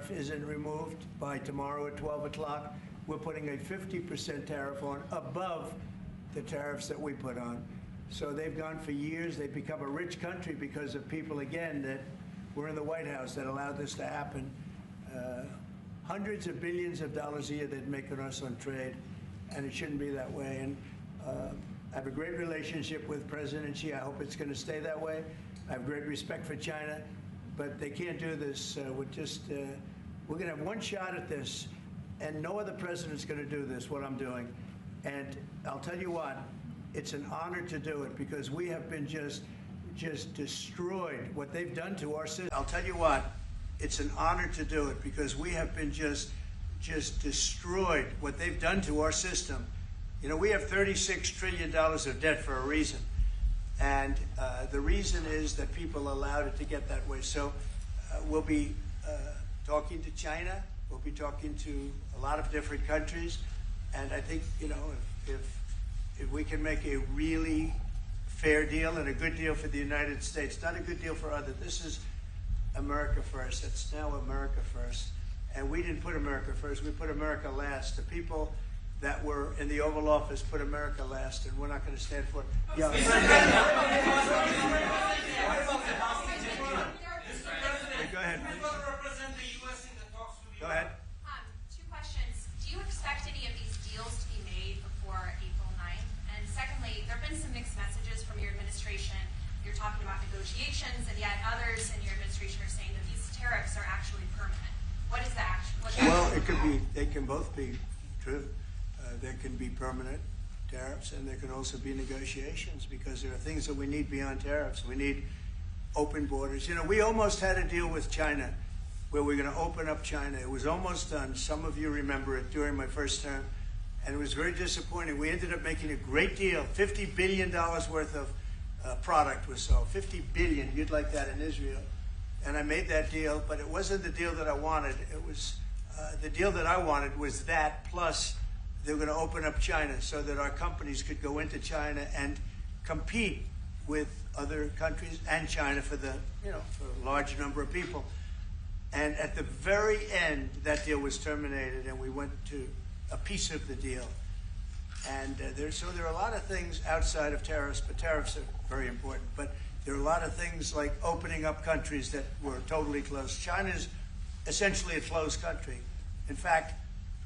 tariff isn't removed by tomorrow at 12 o'clock, we're putting a 50% tariff on above the tariffs that we put on. So they've gone for years. They've become a rich country because of people, again, that were in the White House that allowed this to happen. Hundreds of billions of dollars a year they'd make on us on trade, and it shouldn't be that way. And I have a great relationship with President Xi. I hope it's going to stay that way. I have great respect for China, but they can't do this. We're going to have one shot at this, and no other president's going to do this, what I'm doing. And I'll tell you what, it's an honor to do it because we have been just destroyed. What they've done to our system. I'll tell you what, it's an honor to do it because we have been just destroyed. What they've done to our system. You know, we have $36 trillion of debt for a reason. And the reason is that people allowed it to get that way. So we'll be talking to China. We'll be talking to a lot of different countries. And I think, you know, if we can make a really fair deal and a good deal for the United States, not a good deal for others. This is America first. It's now America first. And we didn't put America first. We put America last. The people that were in the Oval Office put America last, and we're not going to stand for it. Yeah. Go ahead. Go ahead. Two questions. Do you expect any of these deals to be made before April 9th? And secondly, there have been some mixed messages from your administration. You're talking about negotiations, and yet others in your administration are saying that these tariffs are actually permanent. What is that? Well, it could be. They can both be true. There can be permanent tariffs, and there can also be negotiations because there are things that we need beyond tariffs. We need open borders. You know, we almost had a deal with China where we're going to open up China. It was almost done. Some of you remember it during my first term, and it was very disappointing. We ended up making a great deal. $50 billion worth of product was sold. $50 billion. You'd like that in Israel. And I made that deal, but it wasn't the deal that I wanted. It was the deal that I wanted was that plus they were going to open up China so that our companies could go into China and compete with other countries and China for the, you know, for a large number of people. And at the very end, that deal was terminated, and we went to a piece of the deal. And so there are a lot of things outside of tariffs, but tariffs are very important. But there are a lot of things like opening up countries that were totally closed. China's essentially a closed country. In fact,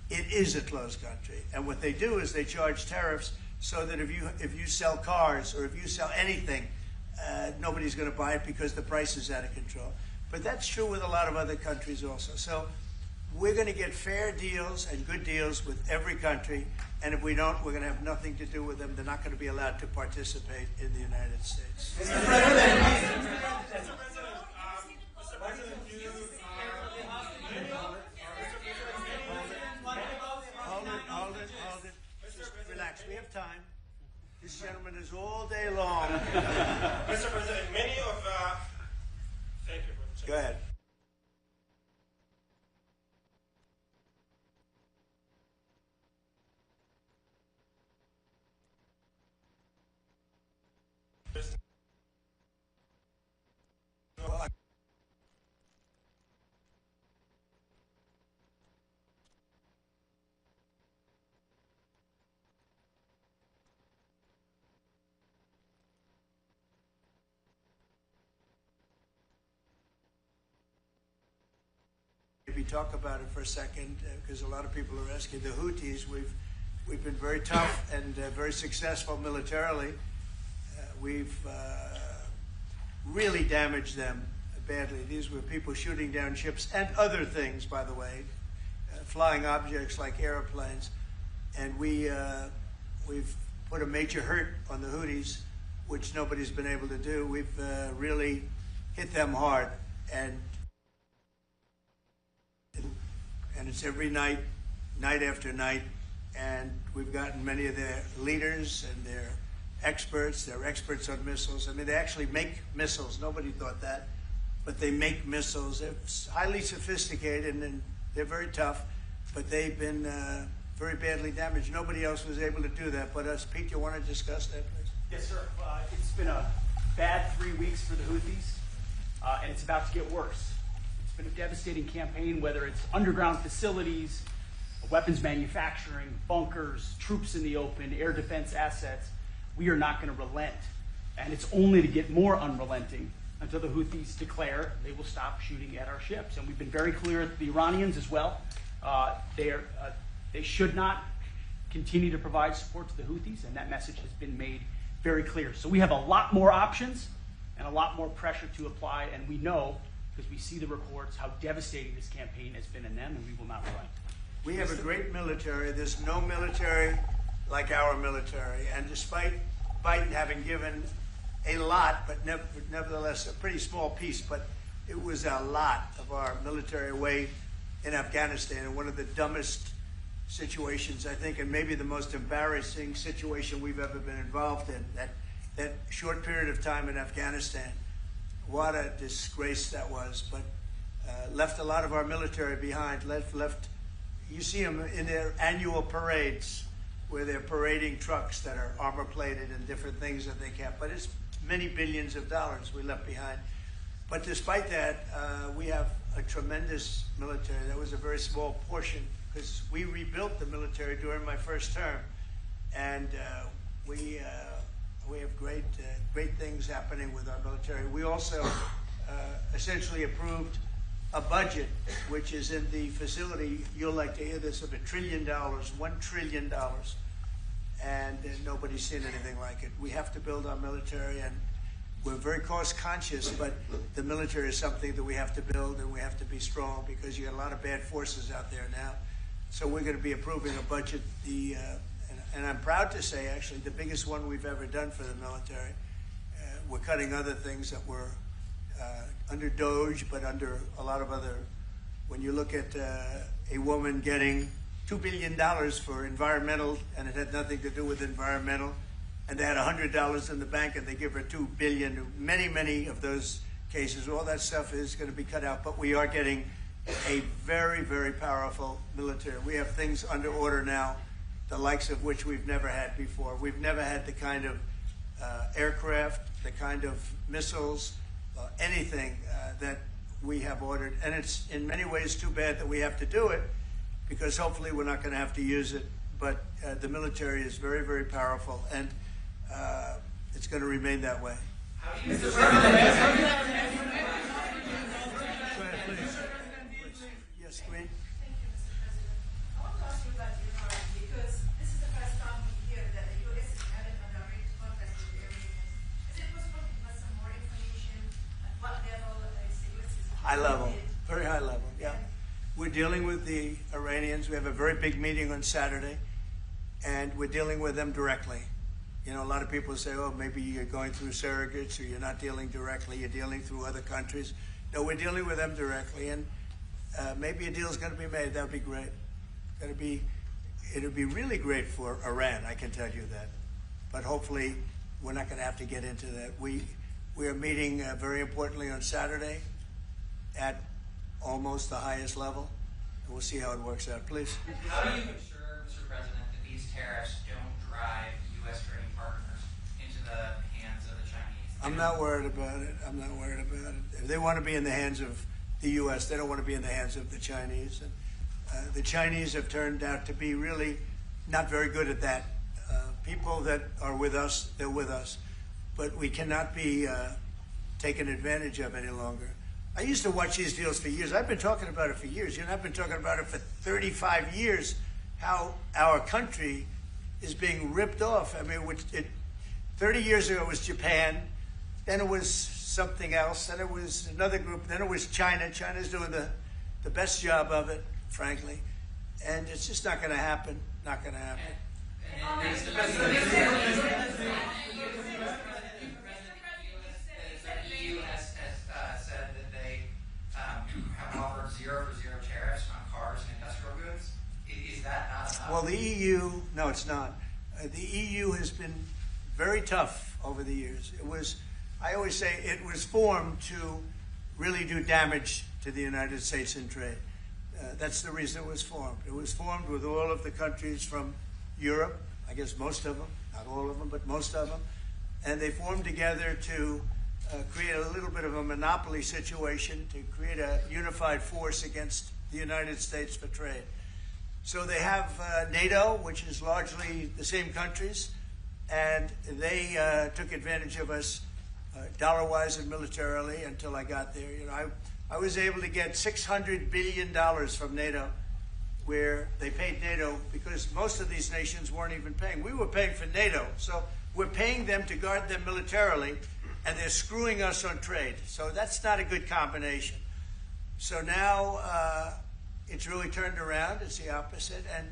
it is a closed country. And what they do is they charge tariffs so that if you sell cars or if you sell anything, nobody's going to buy it because the price is out of control. But that's true with a lot of other countries also. So we're going to get fair deals and good deals with every country. And if we don't, we're going to have nothing to do with them. They're not going to be allowed to participate in the United States. Mr. President, Hold it. Just relax. We have time. This gentleman is all day long. Mr. President, many of thank you. Go ahead. Maybe talk about it for a second, because a lot of people are asking. The Houthis, we've been very tough and very successful militarily. We've really damaged them badly. These were people shooting down ships and other things, by the way, flying objects like airplanes. And we've put a major hurt on the Houthis, which nobody's been able to do. We've really hit them hard. And it's every night, night after night, and we've gotten many of their leaders and their experts. They're experts on missiles. I mean, they actually make missiles. Nobody thought that, but they make missiles. They're highly sophisticated, and they're very tough, but they've been very badly damaged. Nobody else was able to do that but us. Pete, you want to discuss that, please? Yes, sir. It's been a bad 3 weeks for the Houthis, and it's about to get worse. It's been a devastating campaign, whether it's underground facilities, weapons manufacturing, bunkers, troops in the open, air defense assets. We are not going to relent. And it's only to get more unrelenting until the Houthis declare they will stop shooting at our ships. And we've been very clear with the Iranians as well. They should not continue to provide support to the Houthis, and that message has been made very clear. So we have a lot more options and a lot more pressure to apply, and we know, because we see the reports, how devastating this campaign has been in them, and we will not relent. We have a great military. There's no military like our military. And despite Biden having given a lot, but nevertheless a pretty small piece, but it was a lot of our military away in Afghanistan, and one of the dumbest situations, I think, and maybe the most embarrassing situation we've ever been involved in, that short period of time in Afghanistan. What a disgrace that was, but left a lot of our military behind, left. You see them in their annual parades where they're parading trucks that are armor plated and different things that they can't, but it's many billions of dollars we left behind. But despite that, we have a tremendous military. That was a very small portion, because we rebuilt the military during my first term, and we have great things happening with our military. We also essentially approved a budget which is in the facility, you'll like to hear this, of $1 trillion, $1 trillion, and nobody's seen anything like it. We have to build our military, and we're very cost conscious, but the military is something that we have to build, and we have to be strong, because you got a lot of bad forces out there now. So we're going to be approving a budget, and I'm proud to say, actually, the biggest one we've ever done for the military. We're cutting other things that were under DOGE, but under a lot of other. When you look at a woman getting $2 billion for environmental, and it had nothing to do with environmental, and they had $100 in the bank, and they give her $2 billion. Many of those cases, all that stuff is going to be cut out. But we are getting a very, very powerful military. We have things under order now, the likes of which we've never had before. We've never had the kind of aircraft, the kind of missiles, anything that we have ordered. And it's in many ways too bad that we have to do it, because hopefully we're not going to have to use it. But the military is very, very powerful, and it's going to remain that way. Mr. President, Yes, Queen? Thank you, Mr. President. I want to ask you about Iran, because this is the first time we hear that the U.S. is having a direct contact with the Iranians. Is it possible to give us some more information? At what level is the U.S. High level, very high level, yeah. We're dealing with the Iranians. We have a very big meeting on Saturday, and we're dealing with them directly. You know, a lot of people say, oh, maybe you're going through surrogates, or you're not dealing directly, you're dealing through other countries. No, we're dealing with them directly, and maybe a deal is going to be made. That would be great. It'll be really great for Iran, I can tell you that. But hopefully, we're not going to have to get into that. We are meeting very importantly on Saturday at almost the highest level, and we'll see how it works out. Please. How do you ensure, Mr. President, that these tariffs don't drive U.S. trading partners into the hands of the Chinese? I'm not worried about it. I'm not worried about it. If they want to be in the hands of the U.S., they don't want to be in the hands of the Chinese. And the Chinese have turned out to be really not very good at that. People that are with us, they're with us. But we cannot be taken advantage of any longer. I used to watch these deals for years. I've been talking about it for years. You know, I've been talking about it for 35 years, how our country is being ripped off. I mean, 30 years ago it was Japan, then it was something else, then it was another group, then it was China. China's doing the best job of it, frankly. And it's just not going to happen. Not going to happen. The EU has said that they have offered 0 for 0 tariffs on cars and industrial goods. Is that not enough? Well, the EU, no, it's not. The EU has been very tough over the years. I always say it was formed to really do damage to the United States in trade. That's the reason it was formed. It was formed with all of the countries from Europe, I guess most of them, not all of them, but most of them. And they formed together to create a little bit of a monopoly situation to create a unified force against the United States for trade. So they have NATO, which is largely the same countries, and they took advantage of us dollar-wise and militarily until I got there. You know, I was able to get $600 billion from NATO, where they paid NATO because most of these nations weren't even paying. We were paying for NATO, so we're paying them to guard them militarily, and they're screwing us on trade. So that's not a good combination. So now it's really turned around. It's the opposite, and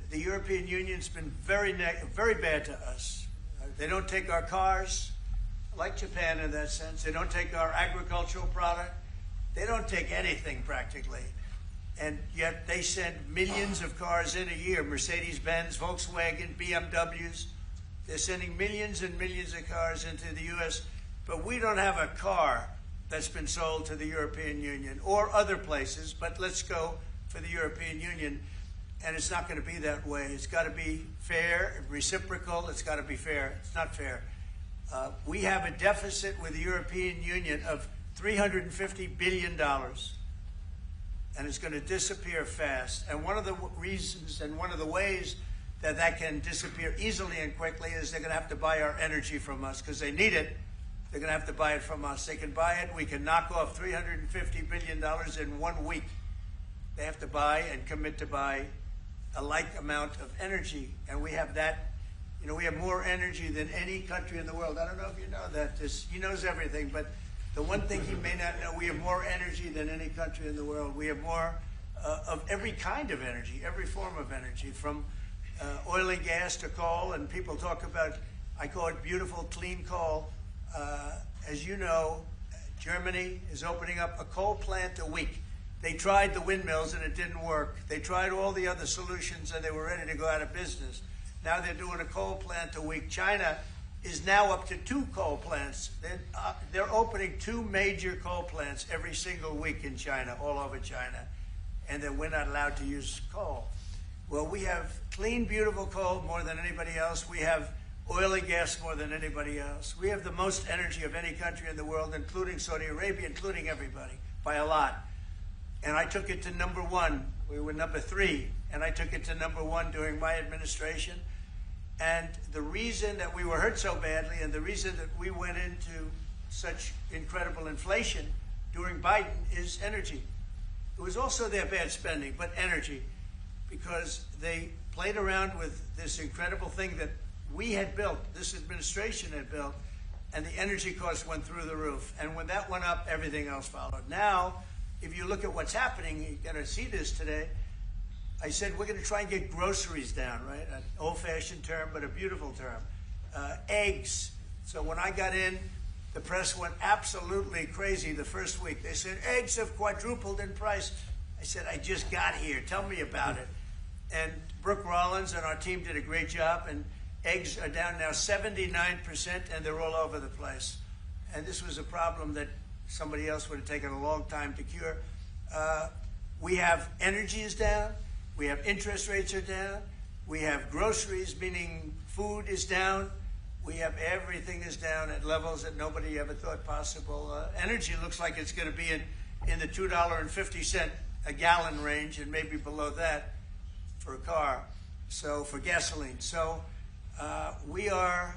the European Union's been very bad to us. They don't take our cars, like Japan in that sense. They don't take our agricultural product. They don't take anything practically. And yet they send millions of cars in a year, Mercedes-Benz, Volkswagen, BMWs. They're sending millions and millions of cars into the U.S., but we don't have a car that's been sold to the European Union or other places, but let's go for the European Union. And it's not going to be that way. It's got to be fair, reciprocal. It's got to be fair. It's not fair. We have a deficit with the European Union of $350 billion. And it's going to disappear fast. And one of the reasons and one of the ways that that can disappear easily and quickly is they're going to have to buy our energy from us because they need it. They're going to have to buy it from us. They can buy it. We can knock off $350 billion in 1 week. They have to buy and commit to buy a like amount of energy. And we have that. You know, we have more energy than any country in the world. I don't know if you know that. He knows everything, but the one thing he may not know, we have more energy than any country in the world. We have more of every kind of energy, every form of energy, from oil and gas to coal. And people talk about, I call it beautiful, clean coal. As you know, Germany is opening up a coal plant a week. They tried the windmills and it didn't work. They tried all the other solutions and they were ready to go out of business. Now they're doing a coal plant a week. China is now up to 2 coal plants. They're opening 2 major coal plants every single week in China, all over China. And then we're not allowed to use coal. Well, we have clean, beautiful coal more than anybody else. We have oil and gas more than anybody else. We have the most energy of any country in the world, including Saudi Arabia, including everybody, by a lot. And I took it to number 1. We were number 3, and I took it to number 1 during my administration. And the reason that we were hurt so badly and the reason that we went into such incredible inflation during Biden is energy. It was also their bad spending, but energy, because they played around with this incredible thing that we had built, this administration had built, and the energy costs went through the roof. And when that went up, everything else followed. Now, if you look at what's happening, you're going to see this today. I said we're going to try and get groceries down, right? An old-fashioned term, but a beautiful term. Eggs. So when I got in, the press went absolutely crazy the first week. They said, eggs have quadrupled in price. I said, I just got here. Tell me about it. And Brooke Rollins and our team did a great job, and eggs are down now 79%, and they're all over the place. And this was a problem that somebody else would have taken a long time to cure. We have energy is down. We have interest rates are down. We have groceries, meaning food is down. We have everything is down at levels that nobody ever thought possible. Energy looks like it's going to be in the $2.50 a gallon range and maybe below that for a car, so for gasoline. So we're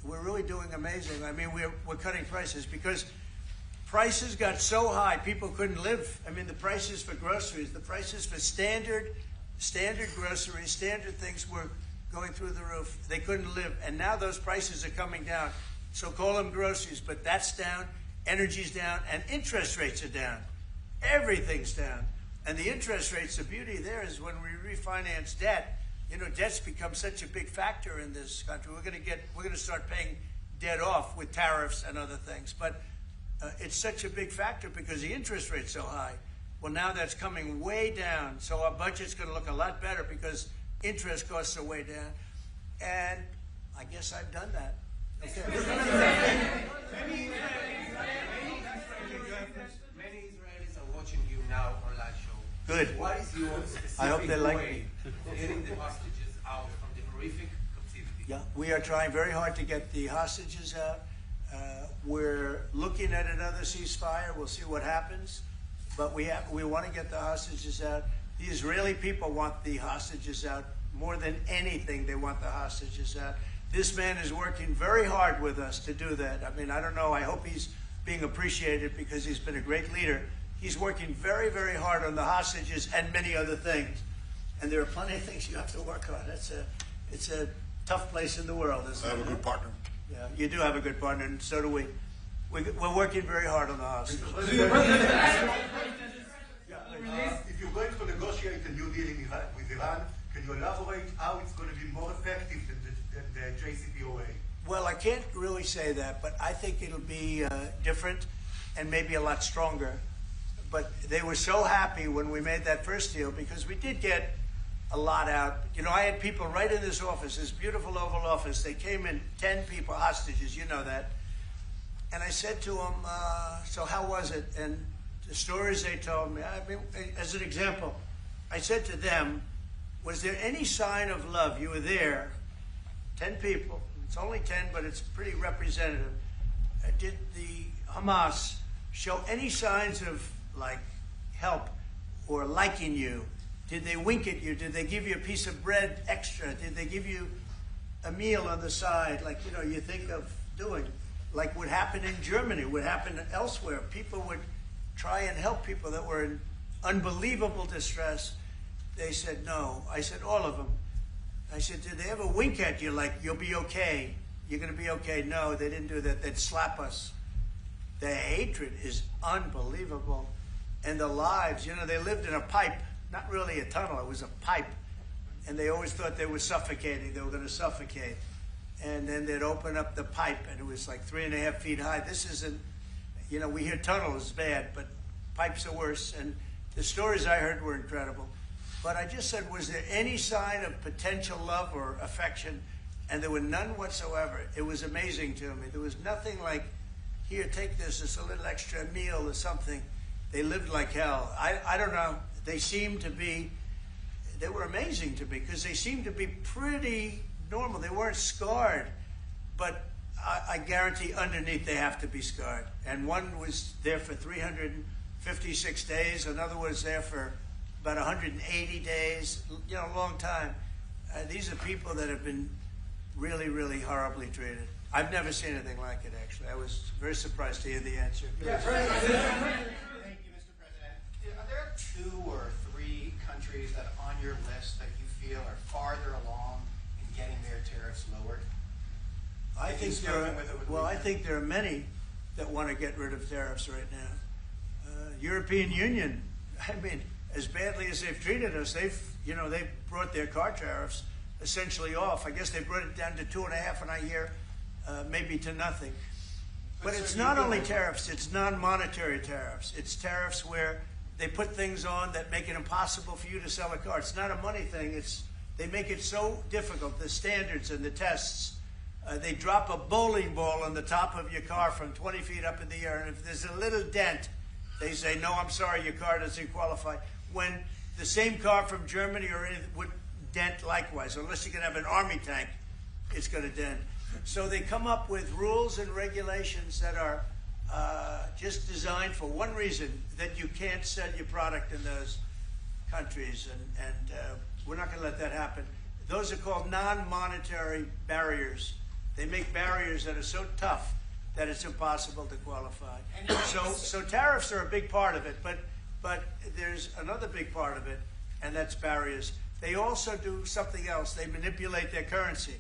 really doing amazing. I mean, we're cutting prices because prices got so high, people couldn't live. I mean, the prices for groceries, the prices for standard groceries, standard things were going through the roof. They couldn't live. And now those prices are coming down. So call them groceries, but that's down, energy's down, and interest rates are down. Everything's down. And the interest rates, the beauty there is when we refinance debt, you know, debt's become such a big factor in this country. We're going to start paying debt off with tariffs and other things. But it's such a big factor because the interest rate's so high. Well, now that's coming way down. So our budget's going to look a lot better because interest costs are way down. And I guess I've done that. Okay. Many Israelis are watching you now on live show. Good. What is your specific I hope they like way me. of getting the hostages out from the horrific captivity? Yeah, we are trying very hard to get the hostages out. We're looking at another ceasefire. We'll see what happens. But we want to get the hostages out. The Israeli people want the hostages out more than anything. They want the hostages out. This man is working very hard with us to do that. I mean, I don't know. I hope he's being appreciated because he's been a great leader. He's working very, very hard on the hostages and many other things. And there are plenty of things you have to work on. It's a tough place in the world, isn't it? I have a good partner. Yeah, you do have a good partner, and so do we. We're working very hard on the hostages. If you're going to negotiate a new deal with Iran, can you elaborate how it's going to be more effective than the JCPOA? Well, I can't really say that, but I think it'll be different and maybe a lot stronger. But they were so happy when we made that first deal because we did get a lot out. You know, I had people right in this office, this beautiful Oval Office. They came in, 10 people, hostages, you know that. And I said to them, so how was it? And the stories they told me, I mean, as an example, I said to them, was there any sign of love? You were there, 10 people. It's only 10, but it's pretty representative. Did the Hamas show any signs of, like, help or liking you? Did they wink at you? Did they give you a piece of bread extra? Did they give you a meal on the side, like, you know, you think of doing? Like would happen in Germany, would happen elsewhere. People would try and help people that were in unbelievable distress. They said no. I said, all of them. I said, did they ever wink at you like, you'll be okay? You're going to be okay? No, they didn't do that. They'd slap us. The hatred is unbelievable. And the lives, you know, they lived in a pipe, not really a tunnel, it was a pipe. And they always thought they were suffocating. They were going to suffocate. And then they'd open up the pipe, and it was like 3.5 feet high. This isn't, you know, we hear tunnels bad, but pipes are worse. And the stories I heard were incredible. But I just said, was there any sign of potential love or affection? And there were none whatsoever. It was amazing to me. There was nothing like, here, take this, it's a little extra meal or something. They lived like hell. I don't know. They seemed to be, they were amazing to me because they seemed to be pretty normal. They weren't scarred, but I guarantee underneath they have to be scarred. And one was there for 356 days. Another was there for about 180 days, you know, a long time. These are people that have been really, really horribly treated. I've never seen anything like it, actually. I was very surprised to hear the answer. Yeah, Thank you, Mr. President. Are there 2 or 3 countries that are on your list that you feel are farther along in getting their tariffs lowered? I think there are many that want to get rid of tariffs right now. European Union, I mean, as badly as they've treated us, they've brought their car tariffs essentially off. I guess they brought it down to 2.5, and I hear maybe to nothing. But it's not only tariffs, it's non-monetary tariffs. It's tariffs where they put things on that make it impossible for you to sell a car. It's not a money thing. They make it so difficult, the standards and the tests. They drop a bowling ball on the top of your car from 20 feet up in the air, and if there's a little dent, they say, no, I'm sorry, your car doesn't qualify. When the same car from Germany would dent likewise. Unless you can have an army tank, it's going to dent. So they come up with rules and regulations that are just designed for one reason, that you can't sell your product in those countries, and we're not going to let that happen. Those are called non-monetary barriers. They make barriers that are so tough that it's impossible to qualify. So tariffs are a big part of it, but there's another big part of it, and that's barriers. They also do something else. They manipulate their currency,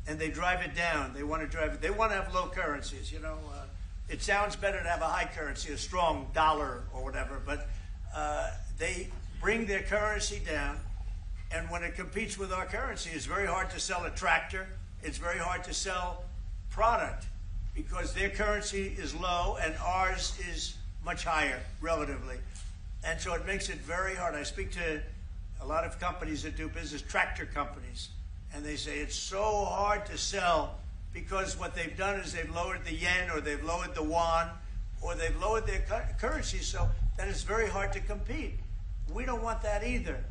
and they drive it down. They want to have low currencies. You know, it sounds better to have a high currency, a strong dollar or whatever, but they bring their currency down, and when it competes with our currency, it's very hard to sell a tractor. It's very hard to sell product because their currency is low and ours is much higher relatively. And so it makes it very hard. I speak to a lot of companies that do business, tractor companies, and they say it's so hard to sell because what they've done is they've lowered the yen or they've lowered the yuan or they've lowered their currency so that it's very hard to compete. We don't want that either.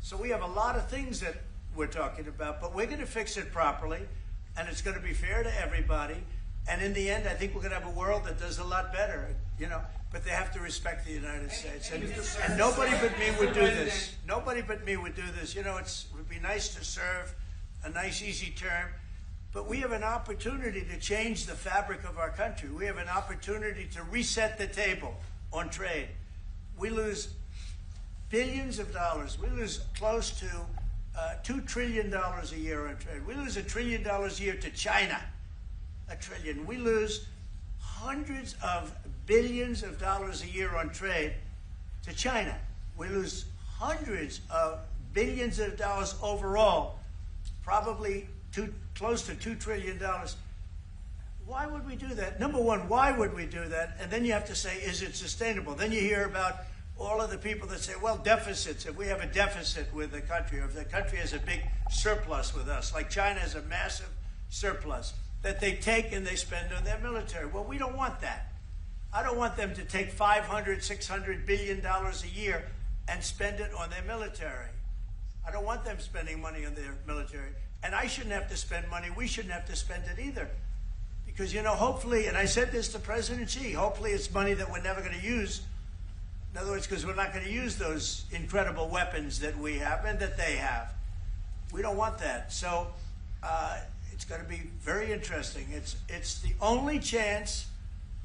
So we have a lot of things that we're talking about, but we're going to fix it properly, and it's going to be fair to everybody. And in the end, I think we're going to have a world that does a lot better, you know. But they have to respect the United States. And nobody but me would do this. Nobody but me would do this. You know, it would be nice to serve, a nice, easy term. But we have an opportunity to change the fabric of our country. We have an opportunity to reset the table on trade. We lose billions of dollars. We lose close to $2 trillion a year on trade. We lose $1 trillion a year to China. $1 trillion. We lose hundreds of billions of dollars a year on trade to China. We lose hundreds of billions of dollars overall, probably close to $2 trillion. Why would we do that? Number one, why would we do that? And then you have to say, is it sustainable? Then you hear about all of the people that say, well, deficits. If we have a deficit with the country, or if the country has a big surplus with us, like China has a massive surplus, that they take and they spend on their military. Well, we don't want that. I don't want them to take $500, $600 billion a year and spend it on their military. I don't want them spending money on their military. And I shouldn't have to spend money. We shouldn't have to spend it either. Because, you know, hopefully, and I said this to President Xi, hopefully it's money that we're never going to use. In other words, because we're not going to use those incredible weapons that we have and that they have. We don't want that. So it's going to be very interesting. It's the only chance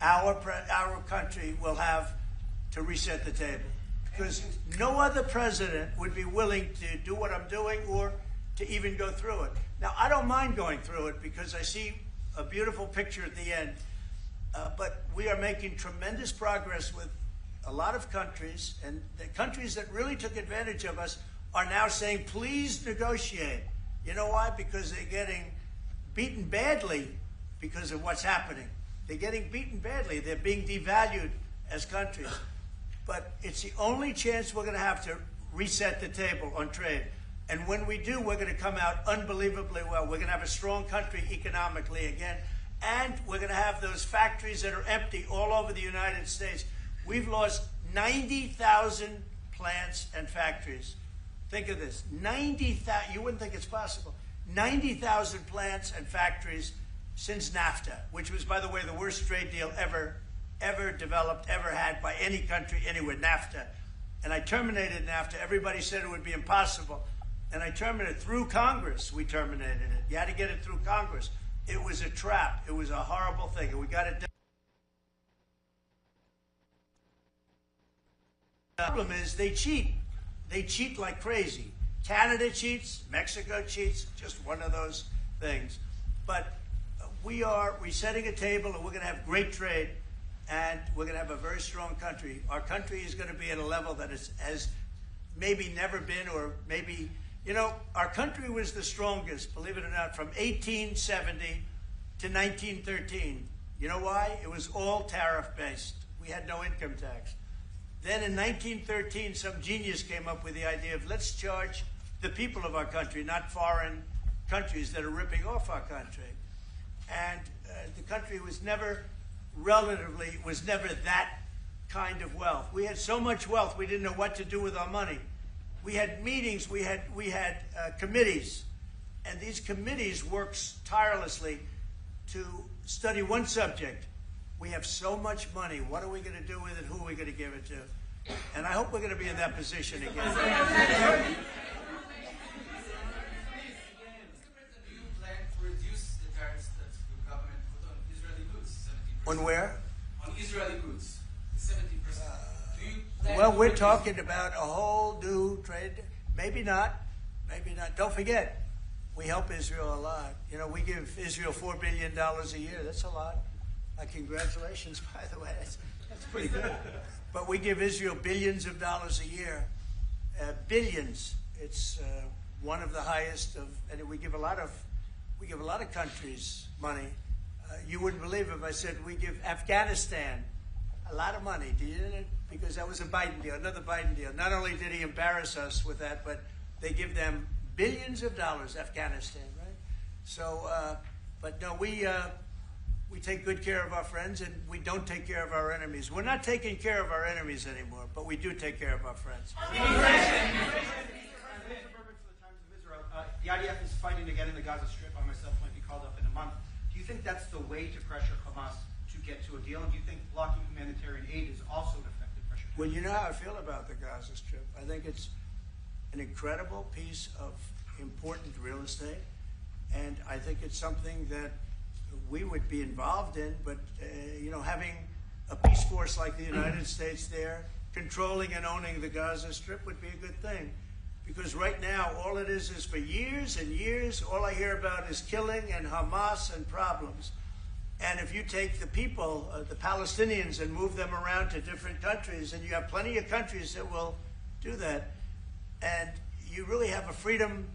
our country will have to reset the table. Because no other president would be willing to do what I'm doing or to even go through it. Now, I don't mind going through it because I see a beautiful picture at the end. But we are making tremendous progress with a lot of countries, and the countries that really took advantage of us are now saying, please negotiate. You know why? Because they're getting beaten badly because of what's happening. They're getting beaten badly. They're being devalued as countries. But it's the only chance we're going to have to reset the table on trade. And when we do, we're going to come out unbelievably well. We're going to have a strong country economically again. And we're going to have those factories that are empty all over the United States. We've lost 90,000 plants and factories. Think of this, 90,000, you wouldn't think it's possible. 90,000 plants and factories since NAFTA, which was, by the way, the worst trade deal ever developed, ever had by any country anywhere, NAFTA. And I terminated NAFTA. Everybody said it would be impossible. And I terminated it through Congress. We terminated it. You had to get it through Congress. It was a trap. It was a horrible thing. And we got it done. The problem is they cheat. They cheat like crazy. Canada cheats. Mexico cheats. Just one of those things. But we are resetting a table, and we're going to have great trade, and we're going to have a very strong country. Our country is going to be at a level that has maybe never been, or maybe, you know, our country was the strongest, believe it or not, from 1870 to 1913. You know why? It was all tariff-based. We had no income tax. Then in 1913, some genius came up with the idea of let's charge the people of our country, not foreign countries that are ripping off our country. And the country was never that kind of wealth. We had so much wealth, we didn't know what to do with our money. We had meetings, we had committees, and these committees worked tirelessly to study one subject. We have so much money. What are we going to do with it? Who are we going to give it to? And I hope we're going to be in that position again. Do you plan to reduce the tariffs that the government put on Israeli goods, 70%? On where? On Israeli goods, 70%. Do you plan Well, to we're reduce talking about a whole new trade. Maybe not. Maybe not. Don't forget, we help Israel a lot. You know, we give Israel $4 billion a year. That's a lot. Congratulations, by the way. That's pretty good. But we give Israel billions of dollars a year. Billions. It's one of the highest of, and we give a lot of countries money. You wouldn't believe if I said we give Afghanistan a lot of money. Do you? Because that was a Biden deal, another Biden deal. Not only did he embarrass us with that, but they give them billions of dollars, Afghanistan, right? So, but no, we take good care of our friends, and we don't take care of our enemies. We're not taking care of our enemies anymore, but we do take care of our friends. The IDF is fighting again in the Gaza Strip. I myself might be called up in a month. Do you think that's the way to pressure Hamas to get to a deal? And do you think blocking humanitarian aid is also an effective pressure? Well, you know how I feel about the Gaza Strip. I think it's an incredible piece of important real estate, and I think it's something that we would be involved in, but having a peace force like the United States there, controlling and owning the Gaza Strip would be a good thing. Because right now, all it is for years and years, all I hear about is killing and Hamas and problems. And if you take the people, the Palestinians, and move them around to different countries, and you have plenty of countries that will do that, and you really have a freedom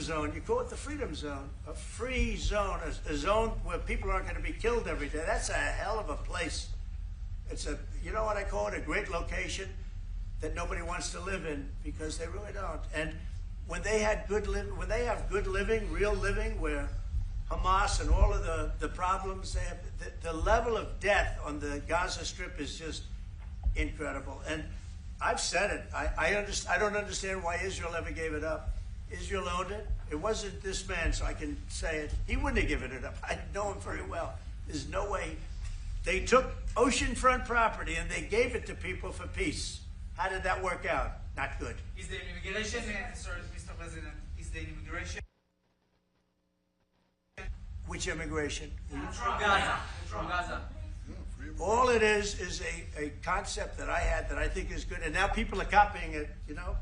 zone. You call it the freedom zone, a free zone, a zone where people aren't going to be killed every day. That's a hell of a place. It's you know what I call it, a great location that nobody wants to live in, because they really don't. And when they have good living, real living, where Hamas and all of the problems they have, the level of death on the Gaza Strip is just incredible. And I've said it. I don't understand why Israel ever gave it up. Israel owned it. It wasn't this man, so I can say it. He wouldn't have given it up. I know him very well. There's no way. They took oceanfront property and they gave it to people for peace. How did that work out? Not good. Is the immigration, sorry, Mr. President, is the immigration Which immigration? from Gaza? From Gaza. All it is a concept that I had that I think is good, and now people are copying it.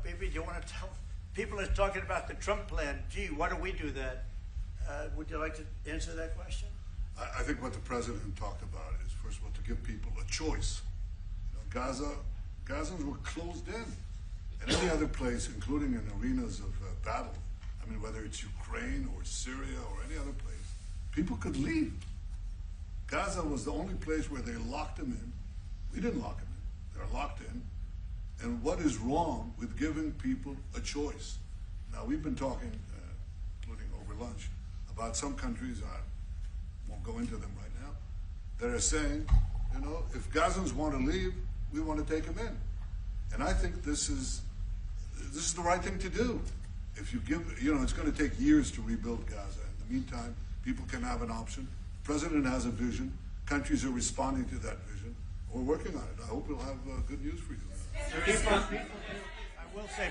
Maybe you want to tell? People are talking about the Trump plan. Gee, why don't we do that? Would you like to answer that question? I think what the president talked about is, first of all, to give people a choice. Gazans were closed in, and any other place, including in arenas of battle. I mean, whether it's Ukraine or Syria or any other place, people could leave. Gaza was the only place where they locked them in. We didn't lock them in. They're locked in. And what is wrong with giving people a choice? Now, we've been talking, including over lunch, about some countries, I won't go into them right now, that are saying, if Gazans want to leave, we want to take them in. And I think this is the right thing to do. If you give, it's going to take years to rebuild Gaza. In the meantime, people can have an option. The president has a vision. Countries are responding to that vision. We're working on it. I hope we'll have good news for you. I will say,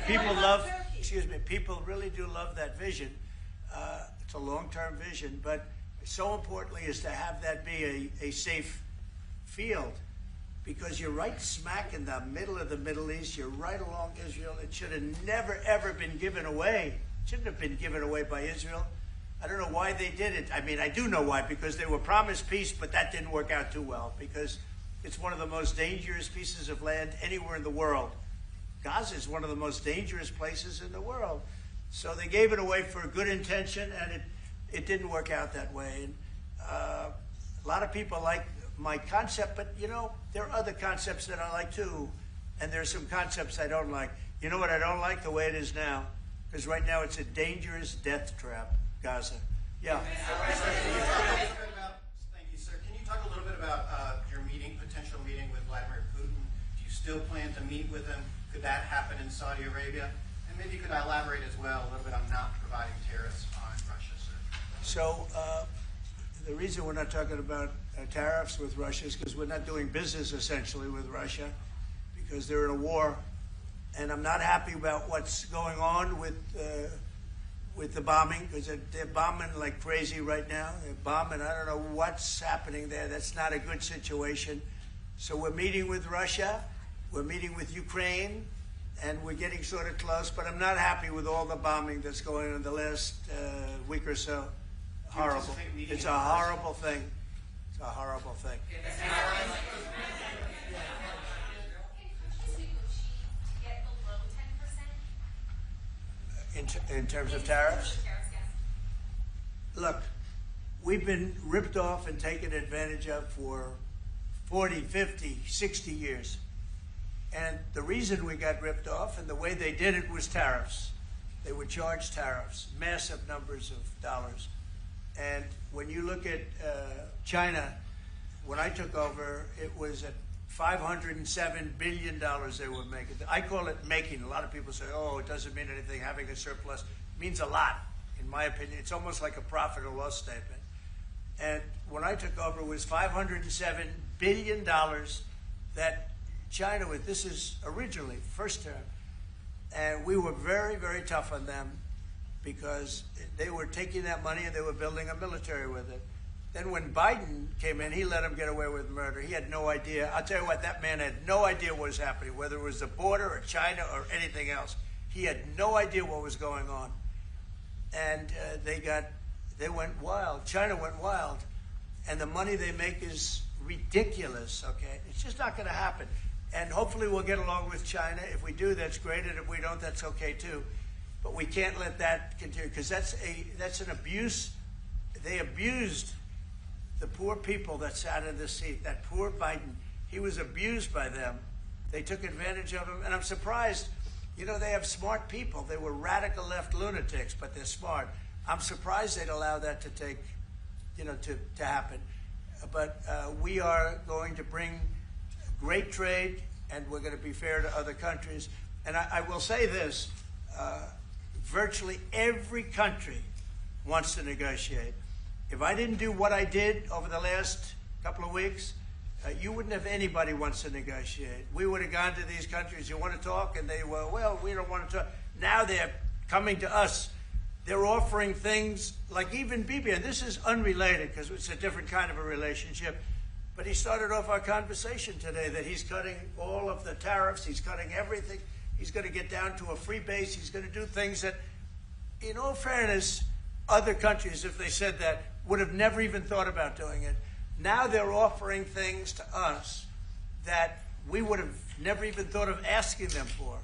people really do love that vision. It's a long-term vision, but so importantly is to have that be a safe field, because you're right smack in the middle of the Middle East. You're right along Israel. It should have never, ever been given away. It shouldn't have been given away by Israel. I don't know why they did it. I mean, I do know why, because they were promised peace, but that didn't work out too well, because it's one of the most dangerous pieces of land anywhere in the world. Gaza is one of the most dangerous places in the world. So they gave it away for a good intention, and it didn't work out that way. And, a lot of people like my concept, but there are other concepts that I like too. And there are some concepts I don't like. You know what I don't like? The way it is now. Because right now it's a dangerous death trap, Gaza. Yeah. Thank you, sir. Can you talk a little bit about your potential meeting with Vladimir Putin? Do you still plan to meet with him? Could that happen in Saudi Arabia? And maybe you could elaborate as well a little bit on not providing tariffs on Russia, sir. So the reason we're not talking about tariffs with Russia is because we're not doing business essentially with Russia, because they're in a war. And I'm not happy about what's going on with the bombing, because they're bombing like crazy right now. They're bombing. I don't know what's happening there. That's not a good situation. So we're meeting with Russia. We're meeting with Ukraine. And we're getting sort of close. But I'm not happy with all the bombing that's going on the last week or so. Horrible. It's a horrible thing. It's a horrible thing. In terms of tariffs? Look, we've been ripped off and taken advantage of for 40, 50, 60 years. And the reason we got ripped off and the way they did it was tariffs. They would charge tariffs, massive numbers of dollars. And when you look at China, when I took over, it was at $507 billion they were making. I call it making. A lot of people say, oh, it doesn't mean anything, having a surplus. It means a lot, in my opinion. It's almost like a profit or loss statement. And when I took over, it was $507 billion that China, with this is originally, first term, and we were very, very tough on them because they were taking that money and they were building a military with it. Then when Biden came in, he let them get away with murder. He had no idea. I'll tell you what, that man had no idea what was happening, whether it was the border or China or anything else. He had no idea what was going on. And they went wild. China went wild. And the money they make is ridiculous, okay? It's just not going to happen. And hopefully we'll get along with China. If we do, that's great. And if we don't, that's okay too. But we can't let that continue because that's an abuse. They abused the poor people that sat in the seat. That poor Biden, he was abused by them. They took advantage of him. And I'm surprised, you know, they have smart people. They were radical left lunatics, but they're smart. I'm surprised they'd allow that to take, you know, to happen. But we are going to bring great trade, and we're going to be fair to other countries. And I will say this, virtually every country wants to negotiate. If I didn't do what I did over the last couple of weeks, you wouldn't have anybody wants to negotiate. We would have gone to these countries, you want to talk? And they were, well, we don't want to talk. Now they're coming to us. They're offering things like even Bibi, and this is unrelated because it's a different kind of a relationship, but he started off our conversation today that he's cutting all of the tariffs, he's cutting everything, he's going to get down to a free base, he's going to do things that, in all fairness, other countries, if they said that, would have never even thought about doing it. Now they're offering things to us that we would have never even thought of asking them for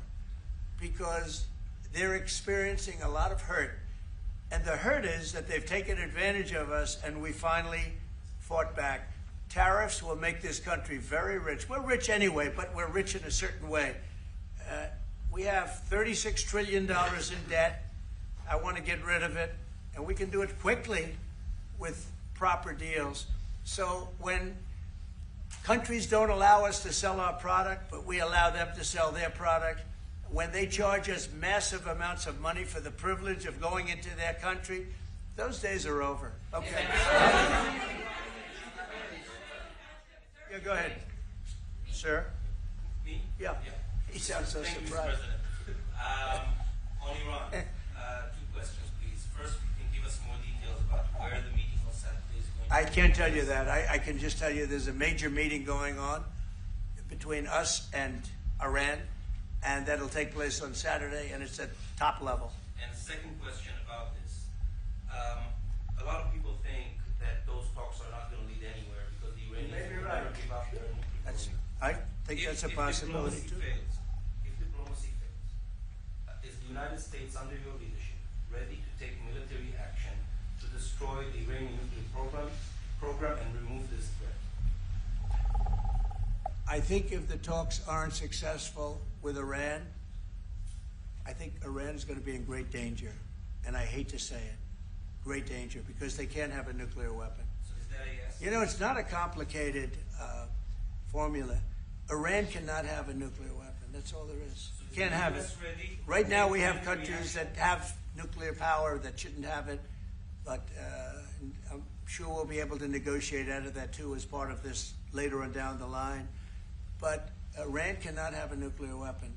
because they're experiencing a lot of hurt. And the hurt is that they've taken advantage of us and we finally fought back. Tariffs will make this country very rich. We're rich anyway, but we're rich in a certain way. We have $36 trillion in debt. I want to get rid of it. And we can do it quickly with proper deals. So when countries don't allow us to sell our product, but we allow them to sell their product, when they charge us massive amounts of money for the privilege of going into their country, those days are over. Okay. Yeah, go ahead. Sir? Me? Yeah. He sounds so Thank surprised. You, Mr. President. On Iran, two questions, please. First, you can give us more details about where the meeting on Saturday is going to I can't tell you that. I can just tell you there's a major meeting going on between us and Iran, and that'll take place on Saturday, and it's at top level. And second question about this. A lot of people think that those talks are not going to lead anywhere because the Iranians will never give up their nuclear program. I think that's a possibility, too. If diplomacy fails, is the United States, under your leadership, ready to take military action to destroy the Iranian nuclear program and remove this threat? I think if the talks aren't successful with Iran, I think Iran is going to be in great danger. And I hate to say it, great danger, because they can't have a nuclear weapon. So is that a yes? You know, it's not a complicated formula. Iran cannot have a nuclear weapon. That's all there is. So Can't have it. Right now we have countries that have nuclear power that shouldn't have it, but I'm sure we'll be able to negotiate out of that too as part of this later on down the line. But Iran cannot have a nuclear weapon.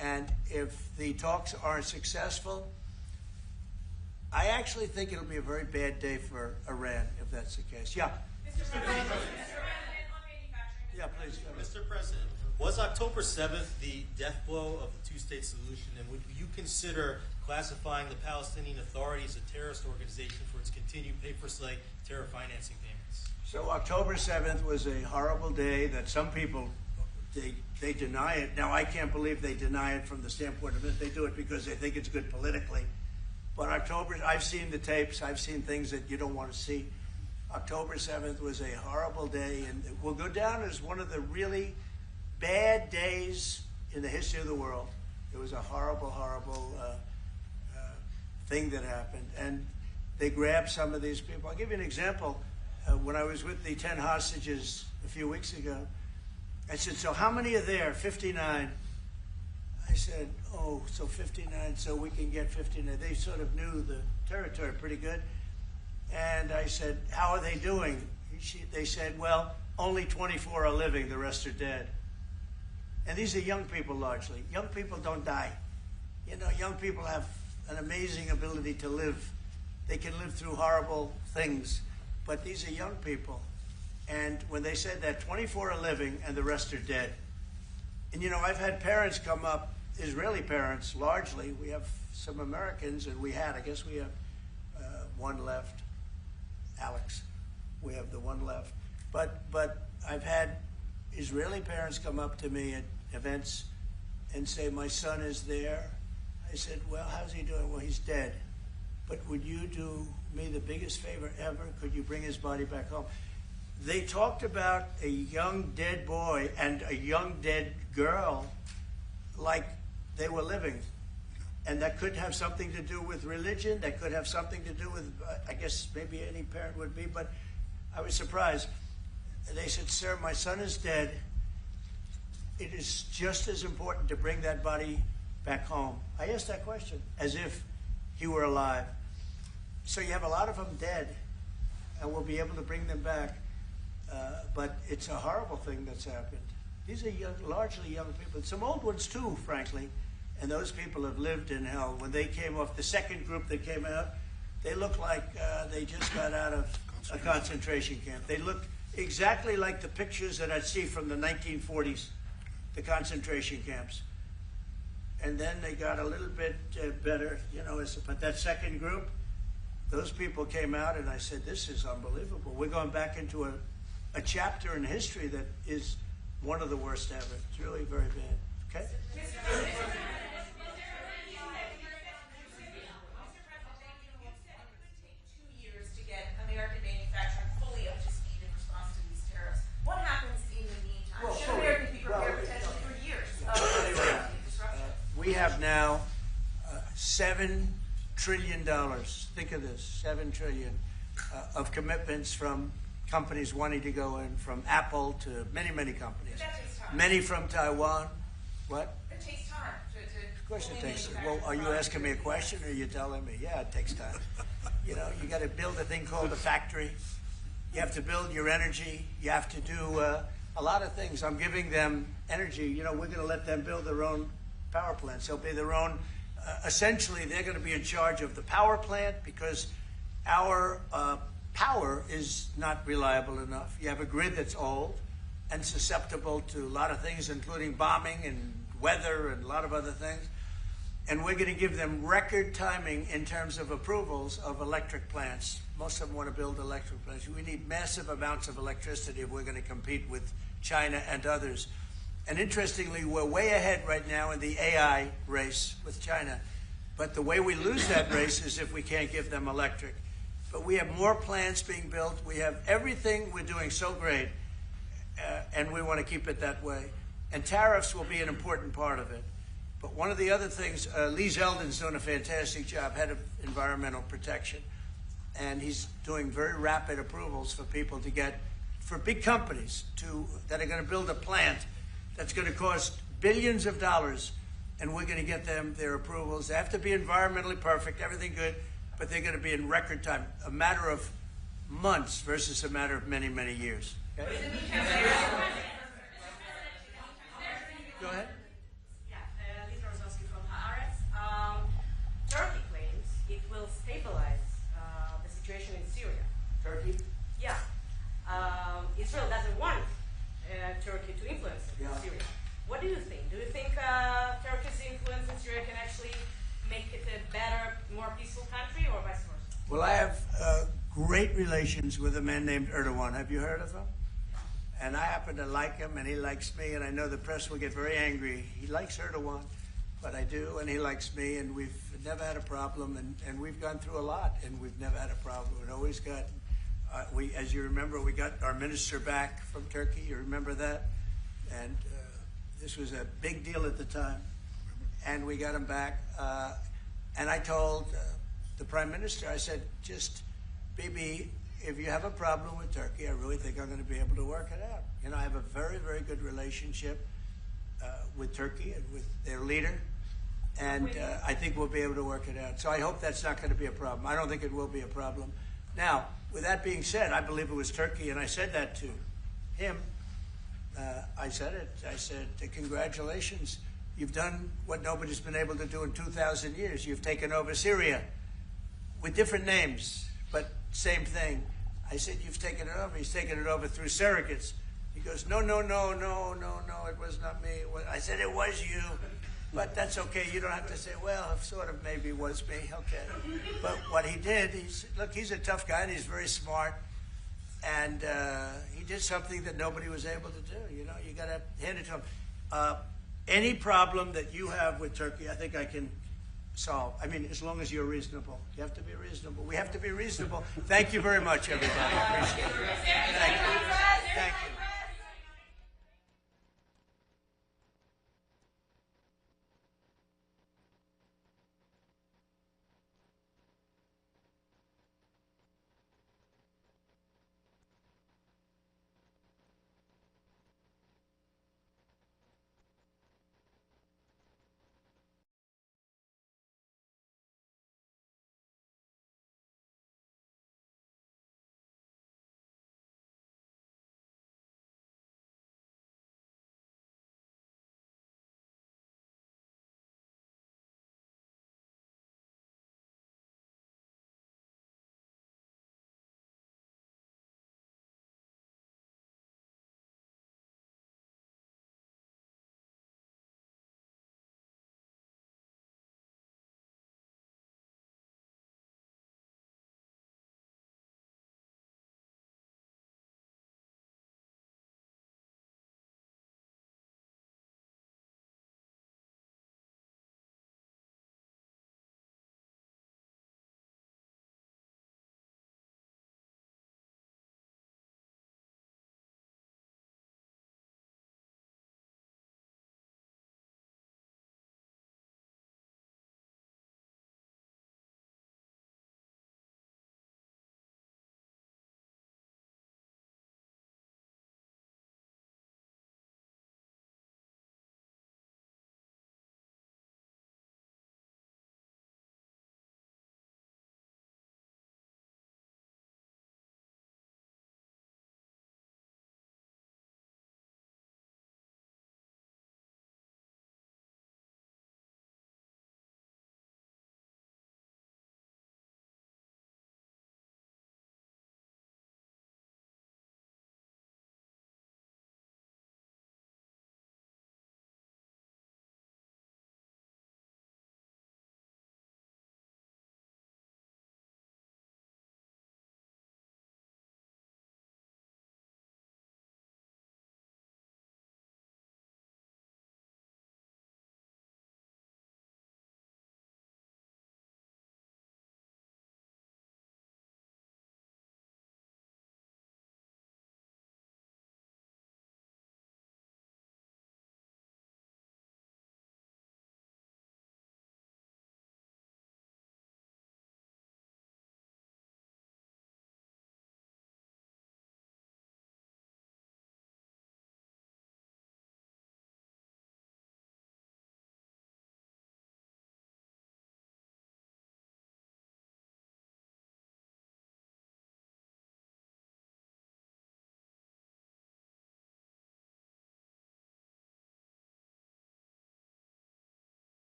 And if the talks aren't successful, I actually think it'll be a very bad day for Iran if that's the case. Yeah. Mr. President, Yeah, please. Mr. President, was October 7th the death blow of the two-state solution, and would you consider classifying the Palestinian Authority as a terrorist organization for its continued pay-for-slay terror financing payments? So October 7th was a horrible day that some people, they deny it. Now, I can't believe they deny it from the standpoint of it. They do it because they think it's good politically. But October, I've seen the tapes. I've seen things that you don't want to see. October 7th was a horrible day, and it will go down as one of the really bad days in the history of the world. It was a horrible, horrible thing that happened. And they grabbed some of these people. I'll give you an example. When I was with the 10 hostages a few weeks ago, I said, so how many are there? 59. I said, oh, so 59, so we can get 59. They sort of knew the territory pretty good. And I said, how are they doing? They said, well, only 24 are living, the rest are dead. And these are young people largely. Young people don't die. You know, young people have an amazing ability to live. They can live through horrible things, but these are young people. And when they said that 24 are living and the rest are dead. And you know, I've had parents come up, Israeli parents largely. We have some Americans, and I guess we have one left, Alex. We have the one left. But I've had Israeli parents come up to me at events and say, my son is there. I said, well, how's he doing? Well, he's dead. But would you do me the biggest favor ever? Could you bring his body back home? They talked about a young dead boy and a young dead girl like they were living. And that could have something to do with religion. That could have something to do with, I guess maybe any parent would be, but I was surprised. They said, sir, my son is dead. It is just as important to bring that body back home. I asked that question as if he were alive. So you have a lot of them dead, and we'll be able to bring them back. But it's a horrible thing that's happened. These are largely young people. Some old ones too, frankly. And those people have lived in hell. When they came off, the second group that came out, they looked like they just got out of a concentration camp. They looked exactly like the pictures that I'd see from the 1940s, the concentration camps. And then they got a little bit better, you know, but that second group, those people came out, and I said, this is unbelievable. We're going back into a chapter in history that is one of the worst ever. It's really very bad. Okay? We have now $7 trillion. Think of this, $7 trillion of commitments from companies wanting to go in, from Apple to many, many companies. That takes time. Many from Taiwan. What? It takes time. Of course it takes time. Well, are you asking me a question, or are you telling me? Yeah, it takes time. You know, you got to build a thing called a factory. You have to build your energy. You have to do a lot of things. I'm giving them energy. You know, we're going to let them build their own power plants. They'll be their own, essentially, they're going to be in charge of the power plant because our power is not reliable enough. You have a grid that's old and susceptible to a lot of things, including bombing and weather and a lot of other things. And we're going to give them record timing in terms of approvals of electric plants. Most of them want to build electric plants. We need massive amounts of electricity if we're going to compete with China and others. And interestingly, we're way ahead right now in the AI race with China. But the way we lose that race is if we can't give them electric. But we have more plants being built. We have everything. We're doing so great. And we want to keep it that way. And tariffs will be an important part of it. But one of the other things, Lee Zeldin's doing a fantastic job, head of environmental protection. And he's doing very rapid approvals for people to get, for big companies that are going to build a plant that's going to cost billions of dollars, and we're going to get them their approvals. They have to be environmentally perfect, everything good, but they're going to be in record time, a matter of months versus a matter of many, many years. Okay? Go ahead. Turkey claims it will stabilize the situation in Syria. Turkey? Yeah. Israel doesn't want Turkey to influence Syria. What do you think? Do you think Turkey's influence in Syria can actually make it a better, more peaceful country, or vice versa? Well, I have great relations with a man named Erdogan. Have you heard of him? And I happen to like him, and he likes me, and I know the press will get very angry. He likes Erdogan, but I do, and he likes me, and we've never had a problem, and we've gone through a lot, and we've never had a problem. We've always got, as you remember, we got our minister back from Turkey. You remember that? And this was a big deal at the time, and we got him back. And I told the prime minister, I said, just, Bibi, if you have a problem with Turkey, I really think I'm going to be able to work it out. You know, I have a very, very good relationship with Turkey and with their leader, and I think we'll be able to work it out. So I hope that's not going to be a problem. I don't think it will be a problem. Now, with that being said, I believe it was Turkey, and I said that to him. I said it. I said, congratulations. You've done what nobody's been able to do in 2,000 years. You've taken over Syria with different names, but same thing. I said, you've taken it over. He's taken it over through surrogates. He goes, no, it was not me. I said, it was you. But that's okay. You don't have to say, well, it sort of maybe was me. Okay. But what he did, look, he's a tough guy, and he's very smart. And he did something that nobody was able to do. You know, you got to hand it to him. Any problem that you have with Turkey, I think I can solve. I mean, as long as you're reasonable. You have to be reasonable. We have to be reasonable. Thank you very much, everybody. I appreciate it. Thank you. Thank you.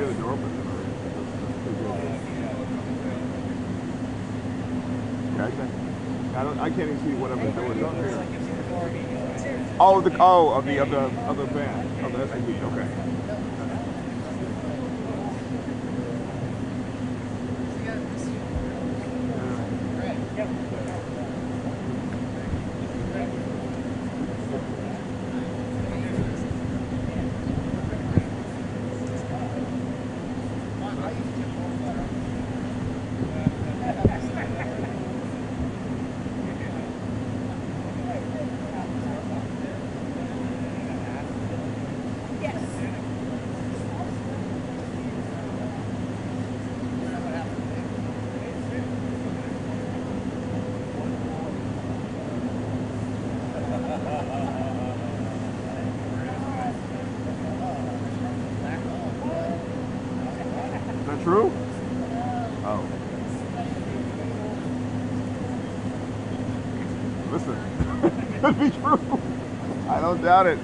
hear the door open. I can't even see whatever the door is. Oh, of the other band, of the SUV. Okay. True? Oh. Listen, could be true. I don't doubt it.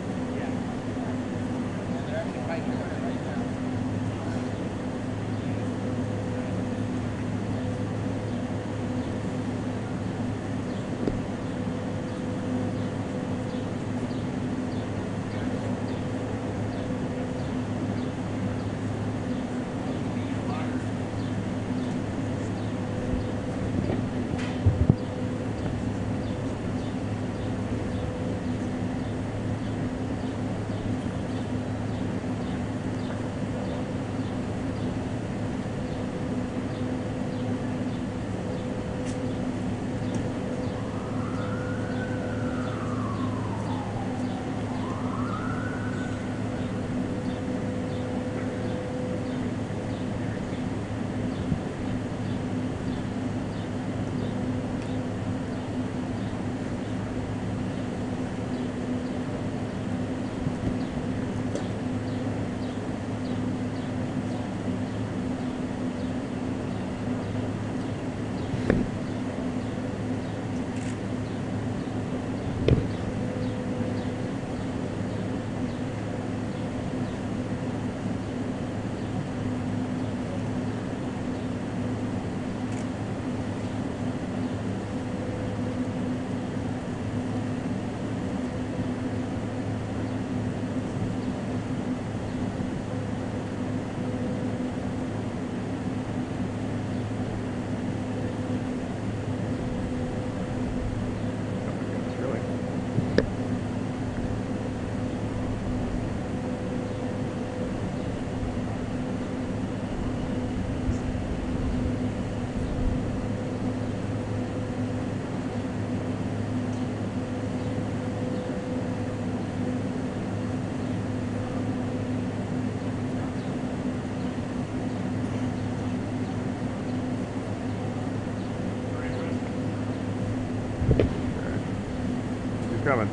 Coming.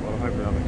A lot of hype for nothing.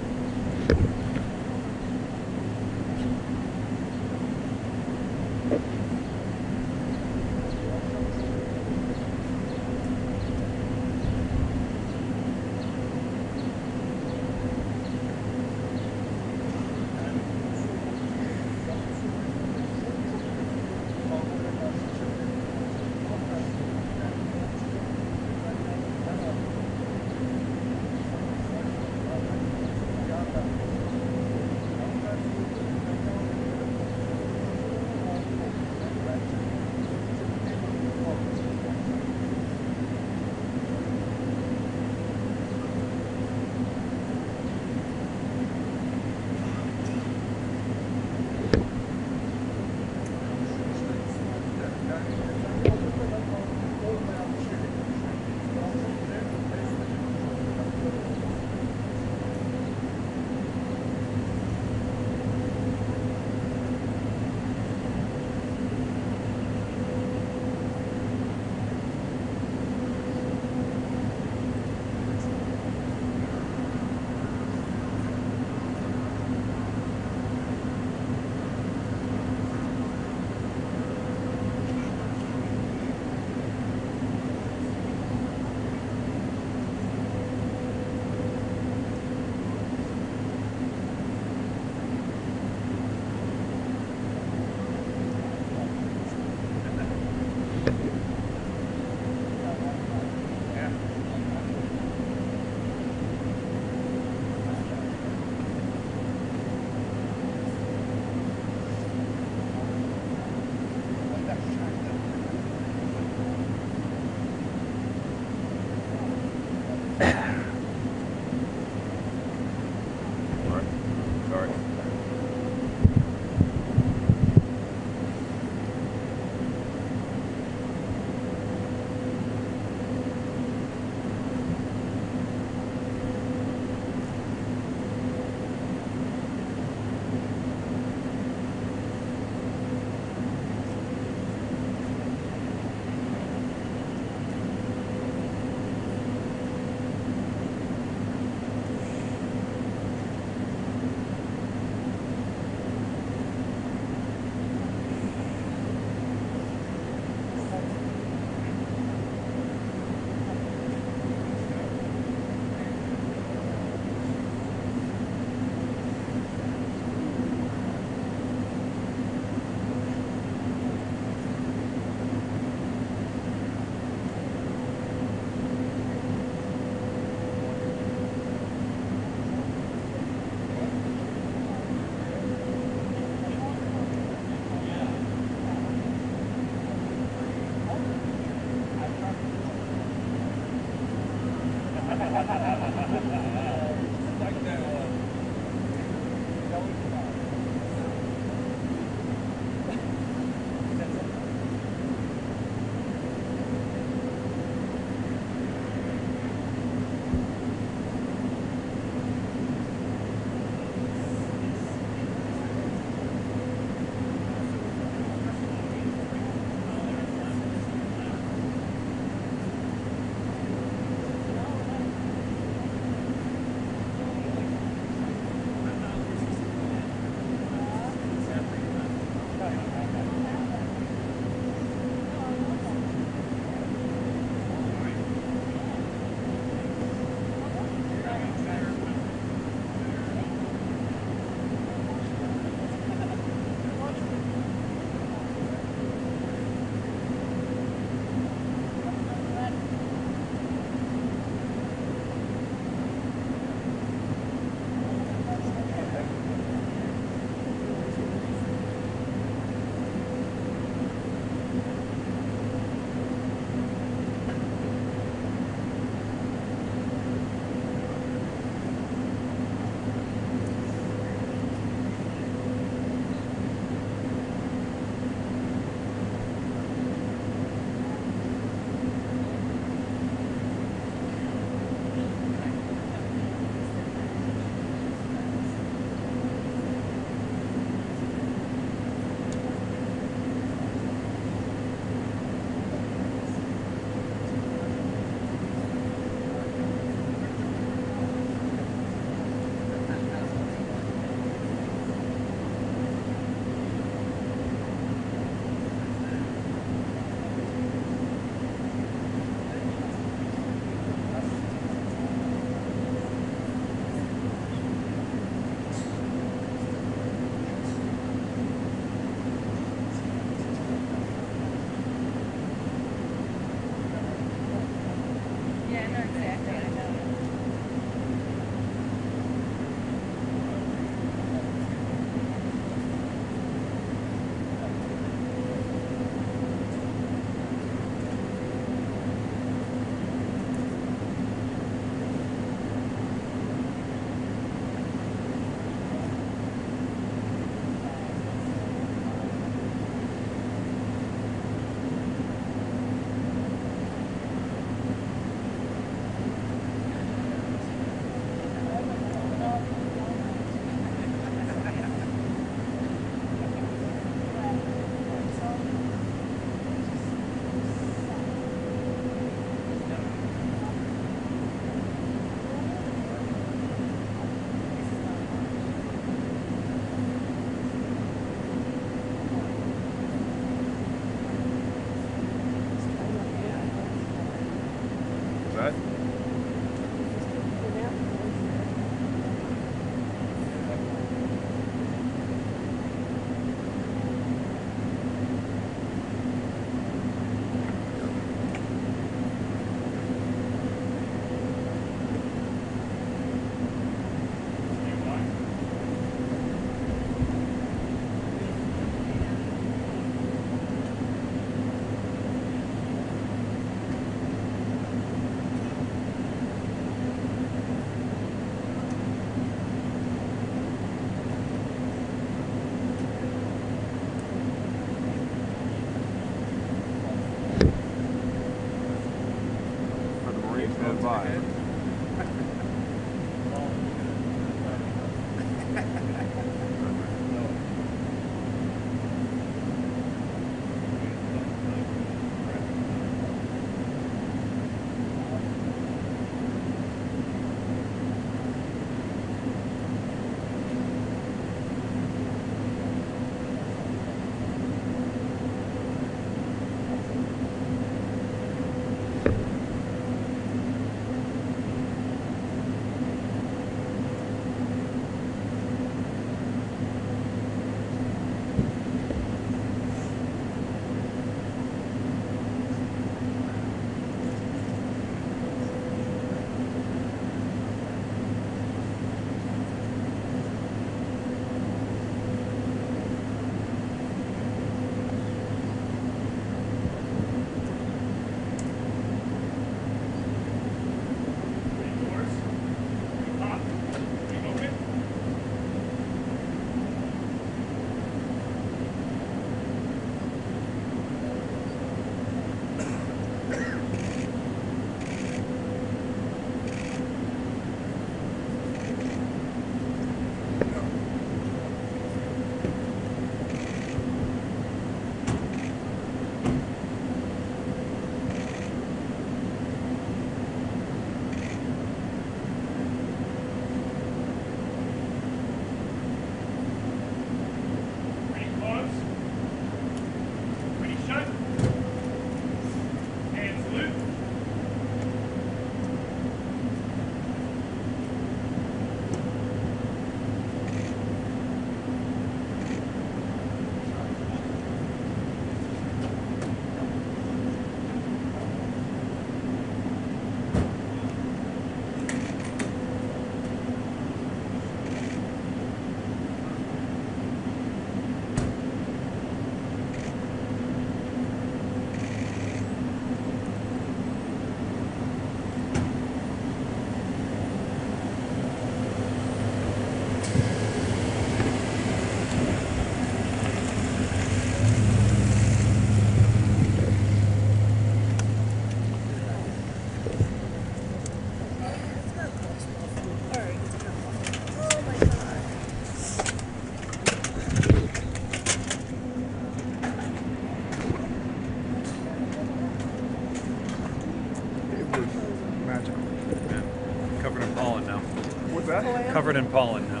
covered in pollen now.